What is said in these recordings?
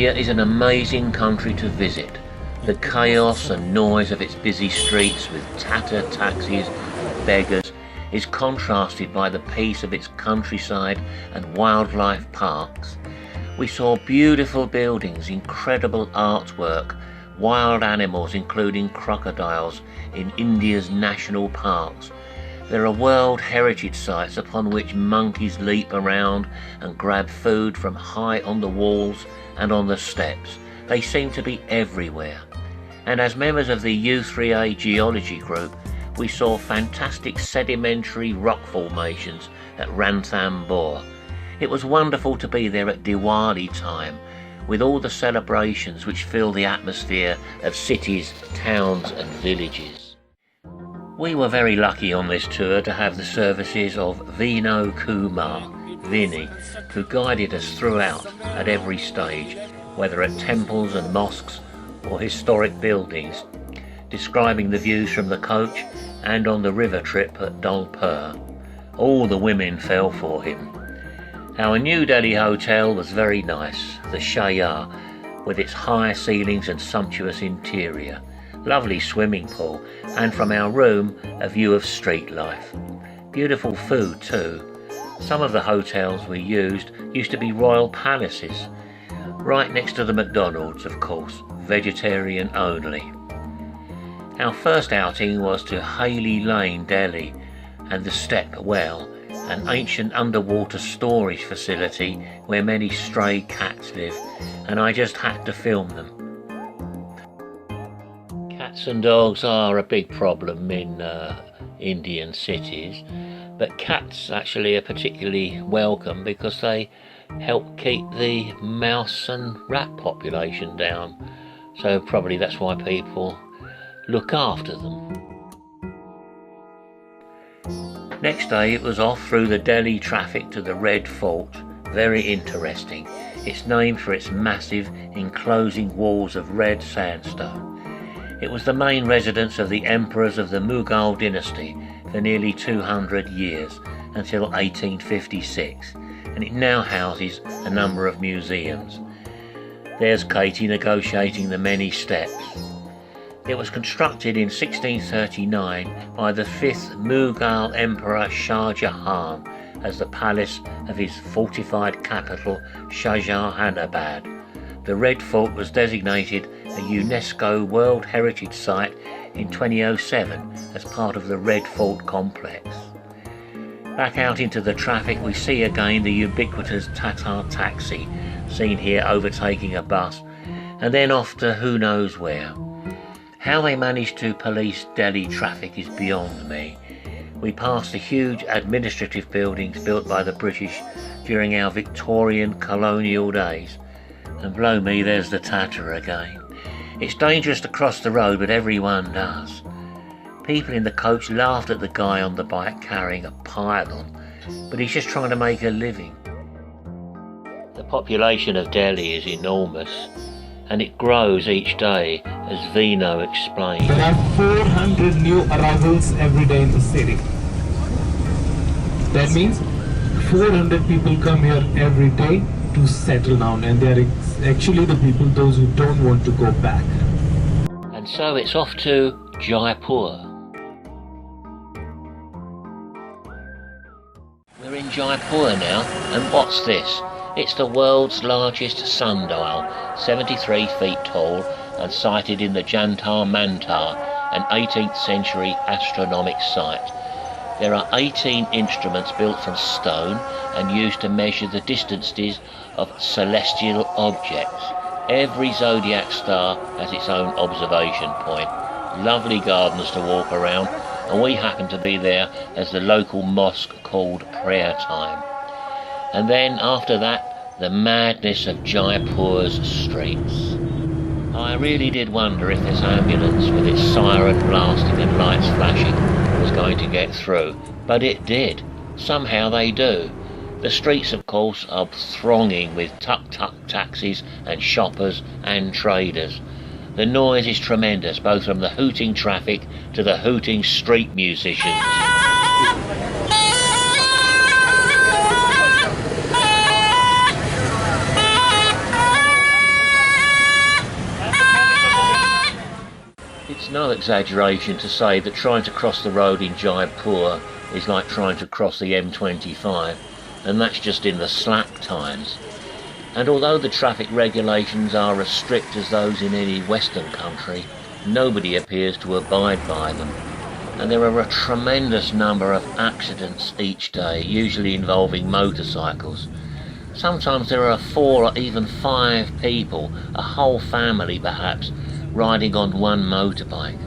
India is an amazing country to visit. The chaos and noise of its busy streets with Tata taxis and beggars is contrasted by the peace of its countryside and wildlife parks. We saw beautiful buildings, incredible artwork, wild animals including crocodiles in India's national parks. There are World Heritage Sites upon which monkeys leap around and grab food from high on the walls and on the steps. They seem to be everywhere. And as members of the U3A geology group, we saw fantastic sedimentary rock formations at Ranthambore. It was wonderful to be there at Diwali time, with all the celebrations which fill the atmosphere of cities, towns and villages. We were very lucky on this tour to have the services of Vino Kumar, Vinny, who guided us throughout at every stage, whether at temples and mosques or historic buildings, describing the views from the coach and on the river trip at Dholpur. All the women fell for him. Our New Delhi hotel was very nice, the Shaya, with its high ceilings and sumptuous interior, lovely swimming pool, and from our room a view of street life. Beautiful food too. Some of the hotels we used to be royal palaces, right next to the McDonald's, of course, vegetarian only. Our first outing was to Haley Lane, Delhi, and the Step Well, an ancient underwater storage facility where many stray cats live, and I just had to film them. Cats and dogs are a big problem in Indian cities, but cats actually are particularly welcome because they help keep the mouse and rat population down. So probably that's why people look after them. Next day it was off through the Delhi traffic to the Red Fort. Very interesting. It's named for its massive enclosing walls of red sandstone. It was the main residence of the emperors of the Mughal dynasty for nearly 200 years, until 1856, and it now houses a number of museums. There's Katie negotiating the many steps. It was constructed in 1639 by the 5th Mughal Emperor Shah Jahan as the palace of his fortified capital Shahjahanabad. The Red Fort was designated a UNESCO World Heritage Site in 2007 as part of the Red Fort complex. Back out into the traffic we see again the ubiquitous Tata taxi, seen here overtaking a bus, and then off to who knows where. How they managed to police Delhi traffic is beyond me. We passed the huge administrative buildings built by the British during our Victorian colonial days, and blow me, there's the Tata again. It's dangerous to cross the road, but everyone does. People in the coach laughed at the guy on the bike carrying a pylon, but he's just trying to make a living. The population of Delhi is enormous, and it grows each day, as Vino explained. There are 400 new arrivals every day in the city. That means 400 people come here every day to settle down, and they are actually the people, those who don't want to go back. And so it's off to Jaipur. We're in Jaipur now, and what's this? It's the world's largest sundial, 73 feet tall and sited in the Jantar Mantar, an 18th century astronomic site. There are 18 instruments built from stone and used to measure the distances of celestial objects. Every zodiac star has its own observation point. Lovely gardens to walk around, and we happened to be there as the local mosque called prayer time. And then after that, the madness of Jaipur's streets. I really did wonder if this ambulance with its siren blasting and lights flashing was going to get through, but it did. Somehow they do. The streets, of course, are thronging with tuk-tuk taxis and shoppers and traders. The noise is tremendous, both from the hooting traffic to the hooting street musicians. It's no exaggeration to say that trying to cross the road in Jaipur is like trying to cross the M25, and that's just in the slack times. And although the traffic regulations are as strict as those in any Western country, nobody appears to abide by them. And there are a tremendous number of accidents each day, usually involving motorcycles. Sometimes there are 4 or even 5 people, a whole family perhaps, riding on one motorbike.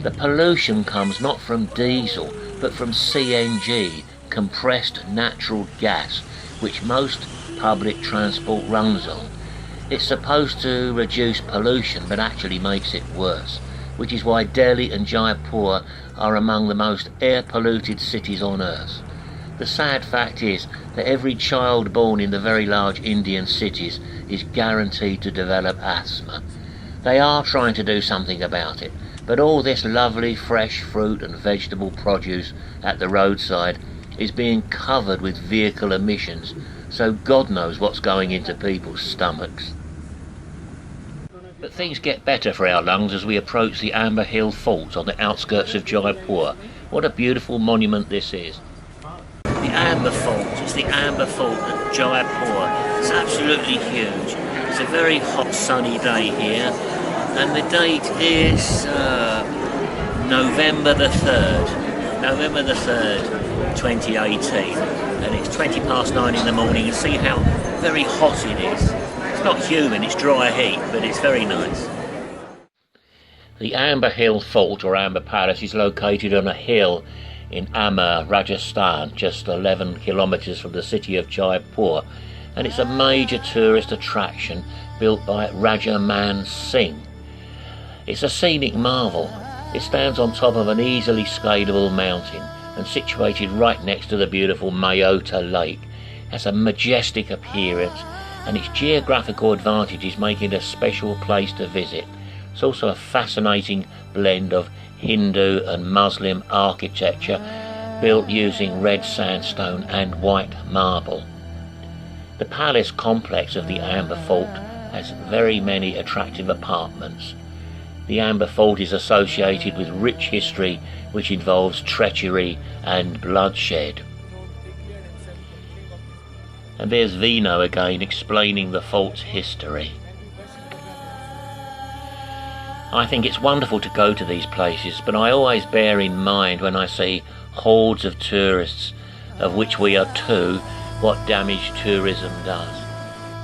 The pollution comes not from diesel, but from CNG, compressed natural gas, which most public transport runs on. It's supposed to reduce pollution, but actually makes it worse, which is why Delhi and Jaipur are among the most air-polluted cities on earth. The sad fact is that every child born in the very large Indian cities is guaranteed to develop asthma. They are trying to do something about it, but all this lovely fresh fruit and vegetable produce at the roadside is being covered with vehicle emissions, so God knows what's going into people's stomachs. But things get better for our lungs as we approach the Amber Hill Fort on the outskirts of Jaipur. What a beautiful monument this is. The Amber Fort, it's the Amber Fort at Jaipur. It's absolutely huge. It's a very hot sunny day here, and the date is November the 3rd. November the 3rd, 2018. And it's 9:20 in the morning. You see how very hot it is. It's not humid, it's dry heat, but it's very nice. The Amber Hill Fort, or Amber Palace, is located on a hill in Amber, Rajasthan, just 11 kilometres from the city of Jaipur, and it's a major tourist attraction built by Raja Man Singh. It's a scenic marvel. It stands on top of an easily scalable mountain and situated right next to the beautiful Mayota Lake. It has a majestic appearance, and its geographical advantages make it a special place to visit. It's also a fascinating blend of Hindu and Muslim architecture built using red sandstone and white marble. The palace complex of the Amber Fort has very many attractive apartments. The Amber Fort is associated with rich history which involves treachery and bloodshed. And there's Vino again explaining the fort's history. I think it's wonderful to go to these places, but I always bear in mind when I see hordes of tourists, of which we are 2, what damage tourism does.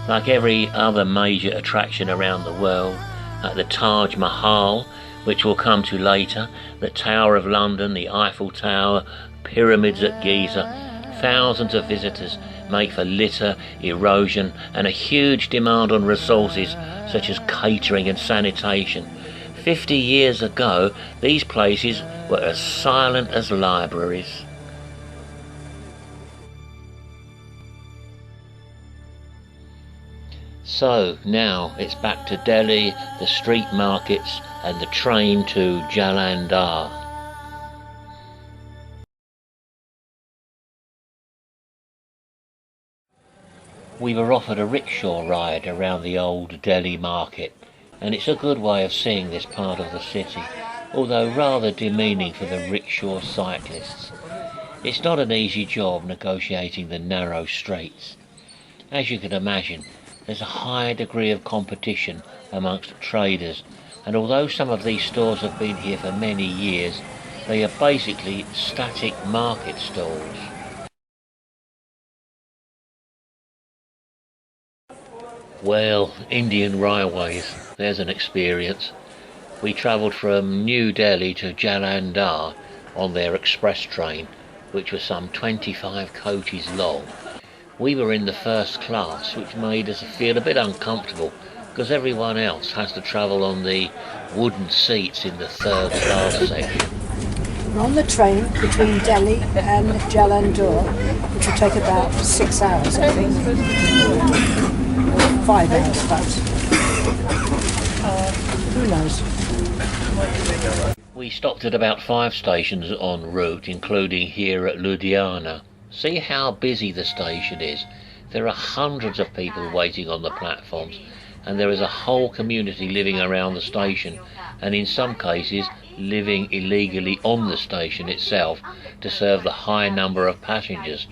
Like every other major attraction around the world, at the Taj Mahal, which we'll come to later, the Tower of London, the Eiffel Tower, pyramids at Giza, thousands of visitors make for litter, erosion, and a huge demand on resources such as catering and sanitation. 50 years ago, these places were as silent as libraries. So now it's back to Delhi, the street markets, and the train to Jalandhar. We were offered a rickshaw ride around the old Delhi market, and it's a good way of seeing this part of the city, although rather demeaning for the rickshaw cyclists. It's not an easy job negotiating the narrow streets. As you can imagine, there's a high degree of competition amongst traders, and although some of these stores have been here for many years, they are basically static market stalls. Well, Indian Railways, there's an experience. We travelled from New Delhi to Jalandhar on their express train, which was some 25 coaches long. We were in the first class, which made us feel a bit uncomfortable because everyone else has to travel on the wooden seats in the third class section. We're on the train between Delhi and Jalandhar, which will take about 6 hours, I think. 5 hours, perhaps. Who knows? We stopped at about 5 stations en route, including here at Ludhiana. See how busy the station is. There are hundreds of people waiting on the platforms, and there is a whole community living around the station, and in some cases living illegally on the station itself to serve the high number of passengers,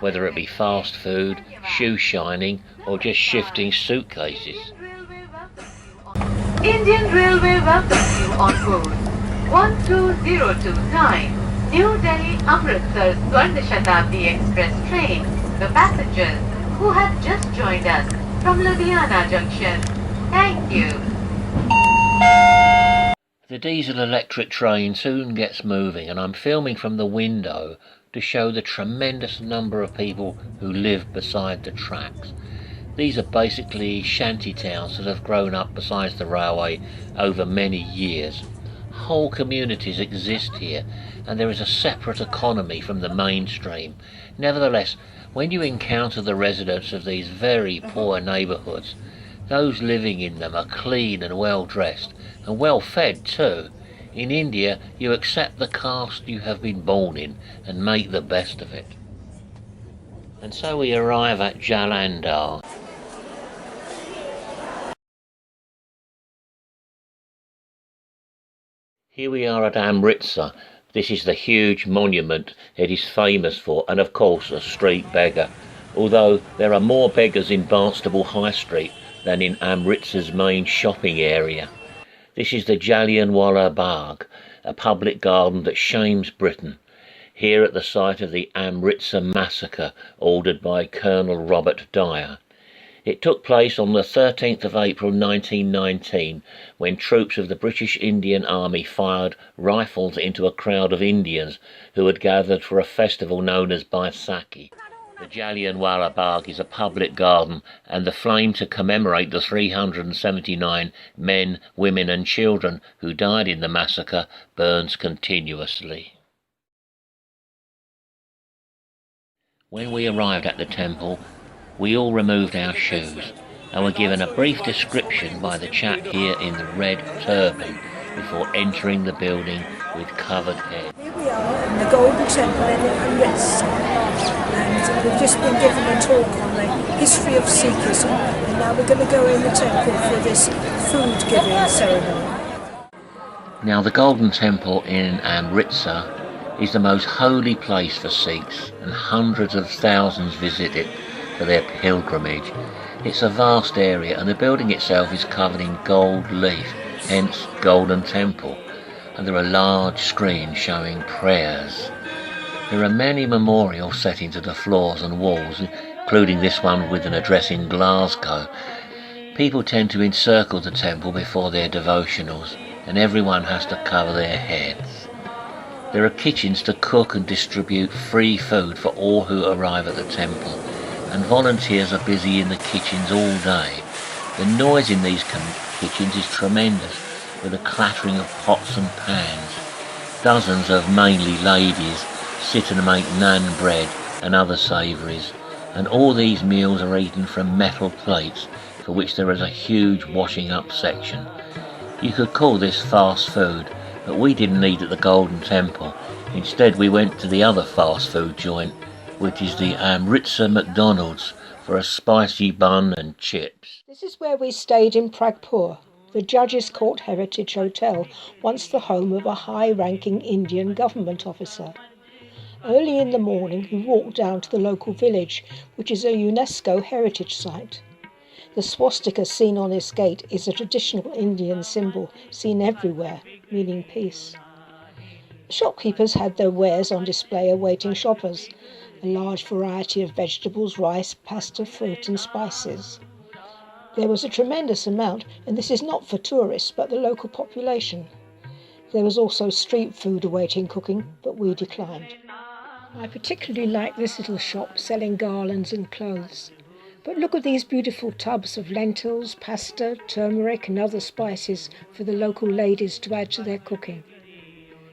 whether it be fast food, shoe shining, or just shifting suitcases. Indian Railway welcomes you on board 1202 time, New Delhi Amritsar Swarna Shatabdi Express train. The passengers who have just joined us from Ludhiana Junction. Thank you. The diesel-electric train soon gets moving, and I'm filming from the window to show the tremendous number of people who live beside the tracks. These are basically shanty towns that have grown up beside the railway over many years. Whole communities exist here, and there is a separate economy from the mainstream. Nevertheless, when you encounter the residents of these very poor neighbourhoods, those living in them are clean and well dressed, and well fed too. In India, you accept the caste you have been born in and make the best of it. And so we arrive at Jalandhar. Here we are at Amritsar. This is the huge monument it is famous for, and of course a street beggar. Although there are more beggars in Barnstable High Street than in Amritsar's main shopping area. This is the Jallianwala Bagh, a public garden that shames Britain, here at the site of the Amritsar massacre ordered by Colonel Robert Dyer. It took place on the 13th of April 1919, when troops of the British Indian Army fired rifles into a crowd of Indians who had gathered for a festival known as Baisakhi. The Jallianwala Bagh is a public garden, and the flame to commemorate the 379 men, women and children who died in the massacre burns continuously. When we arrived at the temple, we all removed our shoes and were given a brief description by the chap here in the red turban before entering the building with covered head. Here we are in the Golden Temple in Amritsar, and we've just been given a talk on the history of Sikhism, and now we're going to go in the temple for this food giving ceremony. Now, the Golden Temple in Amritsar is the most holy place for Sikhs, and hundreds of thousands visit it for their pilgrimage. It's a vast area, and the building itself is covered in gold leaf, hence Golden Temple, and there are large screens showing prayers. There are many memorials set into the floors and walls, including this one with an address in Glasgow. People tend to encircle the temple before their devotionals, and everyone has to cover their heads. There are kitchens to cook and distribute free food for all who arrive at the temple, and volunteers are busy in the kitchens all day. The noise in these kitchens is tremendous, with a clattering of pots and pans. Dozens of mainly ladies sit and make naan bread and other savouries, and all these meals are eaten from metal plates, for which there is a huge washing up section. You could call this fast food, but we didn't eat at the Golden Temple. Instead, we went to the other fast food joint, which is the Amritsar McDonald's, for a spicy bun and chips. This is where we stayed in Pragpur, the Judges Court Heritage Hotel, once the home of a high-ranking Indian government officer. Early in the morning, we walked down to the local village, which is a UNESCO heritage site. The swastika seen on this gate is a traditional Indian symbol seen everywhere, meaning peace. The shopkeepers had their wares on display awaiting shoppers, a large variety of vegetables, rice, pasta, fruit and spices. There was a tremendous amount, and this is not for tourists but the local population. There was also street food awaiting cooking, but we declined. I particularly like this little shop selling garlands and clothes. But look at these beautiful tubs of lentils, pasta, turmeric and other spices for the local ladies to add to their cooking.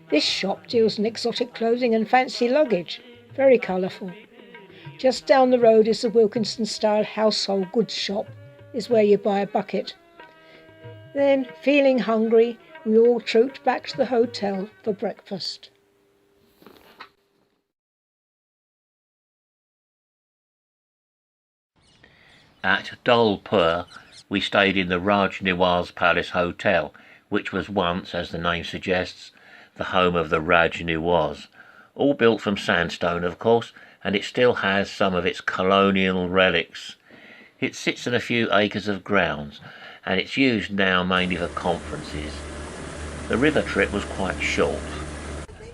This shop deals in exotic clothing and fancy luggage. Very colourful. Just down the road is the Wilkinson-style household goods shop, is where you buy a bucket. Then, feeling hungry, we all trooped back to the hotel for breakfast. At Dholpur, we stayed in the Raj Niwas Palace Hotel, which was once, as the name suggests, the home of the Rajnewas. All built from sandstone, of course, and it still has some of its colonial relics. It sits in a few acres of grounds, and it's used now mainly for conferences. The river trip was quite short,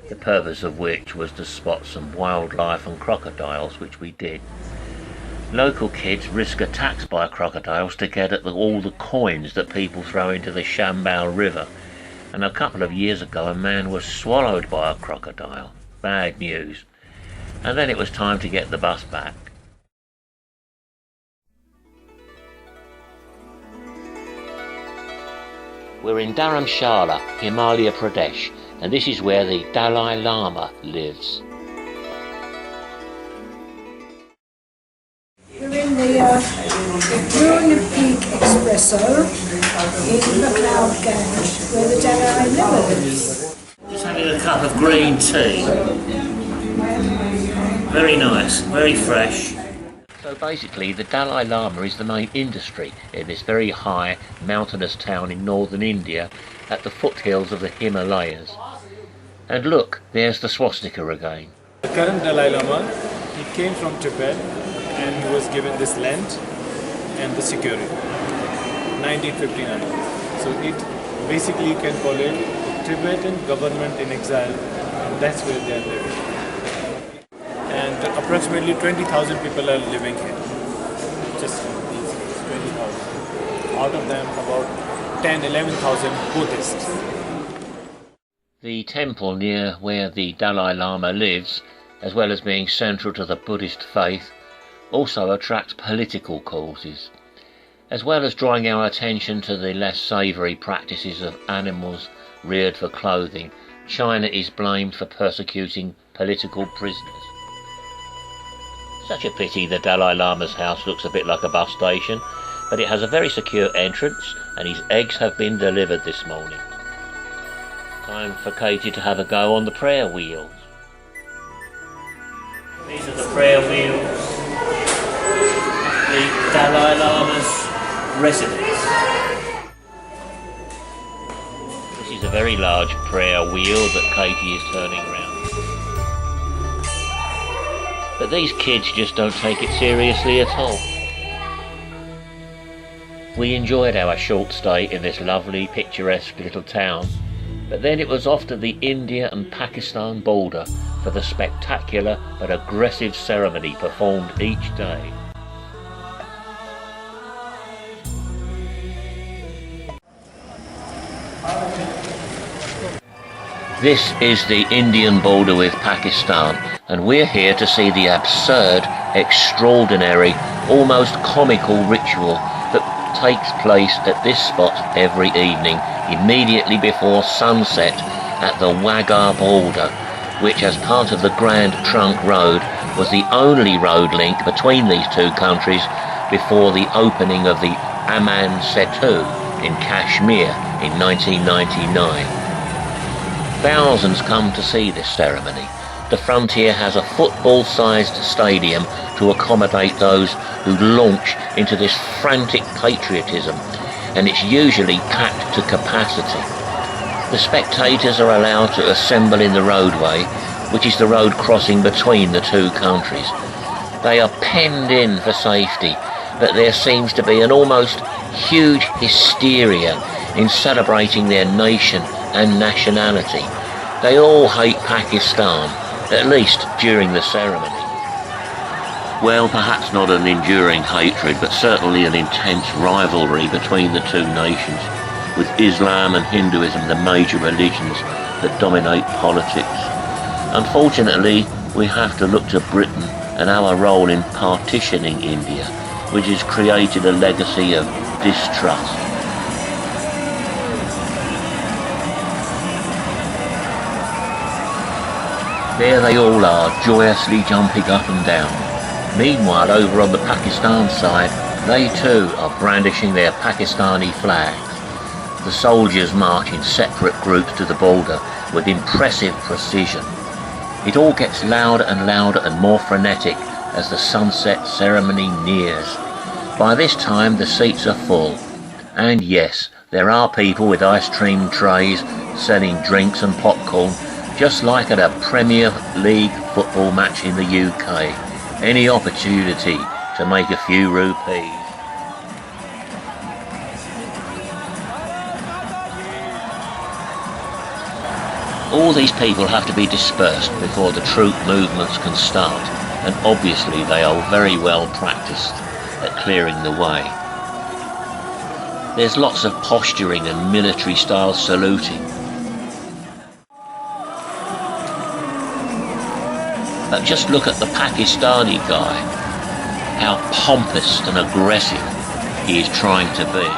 the purpose of which was to spot some wildlife and crocodiles, which we did. Local kids risk attacks by crocodiles to get at all the coins that people throw into the Shambal River, and a couple of years ago a man was swallowed by a crocodile. Bad news. And then it was time to get the bus back. We're in Dharamshala, Himalaya Pradesh, and this is where the Dalai Lama lives. We're in the Ruin Peak Espresso in the Cloud Gange, where the Dalai Lama lives. Just having a cup of green tea. Very nice, very fresh. So basically the Dalai Lama is the main industry in this very high mountainous town in northern India at the foothills of the Himalayas. And look, there's the swastika again. The current Dalai Lama, he came from Tibet and he was given this land and the security, 1959. So it basically you can call it Tibetan government in exile, and that's where they are living. And approximately 20,000 people are living here, just these 20,000. Out of them about 10-11,000 Buddhists. The temple near where the Dalai Lama lives, as well as being central to the Buddhist faith, also attracts political causes, as well as drawing our attention to the less savoury practices of animals reared for clothing. China is blamed for persecuting political prisoners. Such a pity the Dalai Lama's house looks a bit like a bus station, but it has a very secure entrance and his eggs have been delivered this morning. Time for Katie to have a go on the prayer wheels. These are the prayer wheels, the Dalai Lama's residence. This is a very large prayer wheel that Katie is turning around. But these kids just don't take it seriously at all. We enjoyed our short stay in this lovely, picturesque little town, but then it was off to the India and Pakistan border for the spectacular but aggressive ceremony performed each day. This is the Indian border with Pakistan, and we're here to see the absurd, extraordinary, almost comical ritual that takes place at this spot every evening, immediately before sunset at the Wagah border, which as part of the Grand Trunk Road was the only road link between these two countries before the opening of the Aman Setu in Kashmir in 1999. Thousands come to see this ceremony. The frontier has a football-sized stadium to accommodate those who launch into this frantic patriotism, and it's usually packed to capacity. The spectators are allowed to assemble in the roadway, which is the road crossing between the two countries. They are penned in for safety, but there seems to be an almost huge hysteria in celebrating their nation and nationality. They all hate Pakistan, at least during the ceremony. Well, perhaps not an enduring hatred, but certainly an intense rivalry between the two nations, with Islam and Hinduism the major religions that dominate politics. Unfortunately, we have to look to Britain and our role in partitioning India, which has created a legacy of distrust. There they all are, joyously jumping up and down. Meanwhile, over on the Pakistan side, they too are brandishing their Pakistani flags. The soldiers march in separate groups to the border with impressive precision. It all gets louder and louder and more frenetic as the sunset ceremony nears. By this time the seats are full, and yes, There are people with ice cream trays selling drinks and popcorn, just like at a Premier League football match in the UK. Any opportunity to make a few rupees. All these people have to be dispersed before the troop movements can start, and obviously they are very well practiced at clearing the way. There's lots of posturing and military style saluting. But just look at the Pakistani guy, how pompous and aggressive he is trying to be.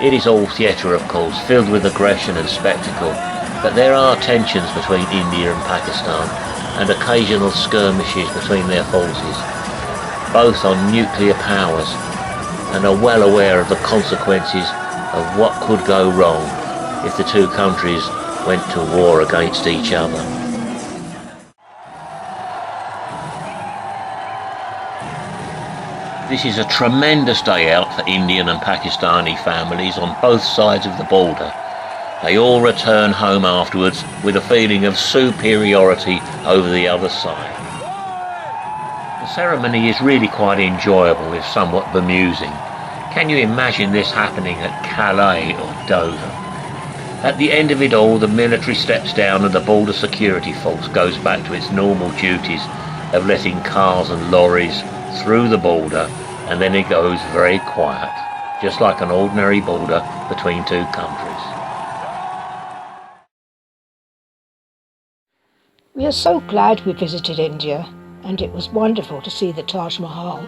It is all theatre, of course, filled with aggression and spectacle, but there are tensions between India and Pakistan and occasional skirmishes between their forces, both on nuclear powers, and are well aware of the consequences of what could go wrong if the two countries went to war against each other. This is a tremendous day out for Indian and Pakistani families on both sides of the border. They all return home afterwards with a feeling of superiority over the other side. The ceremony is really quite enjoyable, if somewhat bemusing. Can you imagine this happening at Calais or Dover? At the end of it all, the military steps down and the border security force goes back to its normal duties of letting cars and lorries through the border, and then it goes very quiet, just like an ordinary border between two countries. We are so glad we visited India, and it was wonderful to see the Taj Mahal.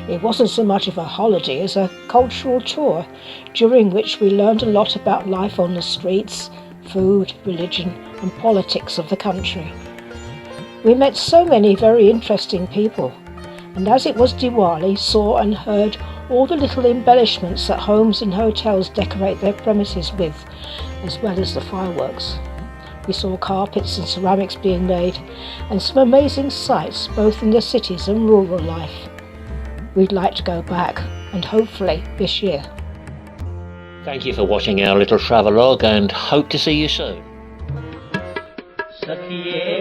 It wasn't so much of a holiday as a cultural tour, during which we learned a lot about life on the streets, food, religion and politics of the country. We met so many very interesting people, and as it was Diwali, saw and heard all the little embellishments that homes and hotels decorate their premises with, as well as the fireworks. We saw carpets and ceramics being made, and some amazing sights both in the cities and rural life. We'd like to go back, and hopefully this year. Thank you for watching our little travelogue, and hope to see you soon. Happy